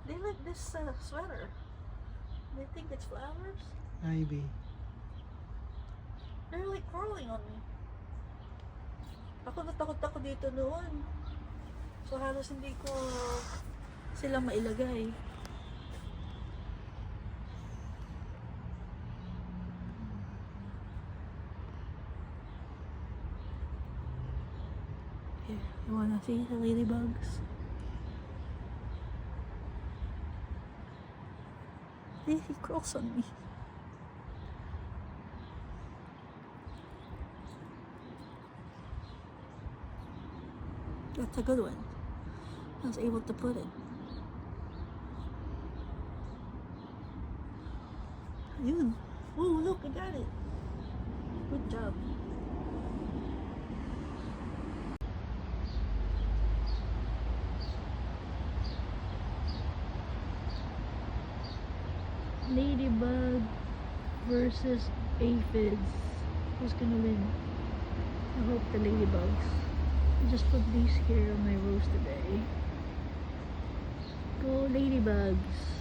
They like this sweater. They think it's flowers. Maybe. They're like crawling on me. Ako natakot ako dito noon. So halos hindi ko sila mailagay. Yeah, you wanna see the ladybugs? He crawls on me. That's a good one. I was able to put it. Yun. Oh, look, I got it. Good job. Ladybug versus aphids. Who's gonna win? I hope the ladybugs. I just put these here on my rose today. Go ladybugs.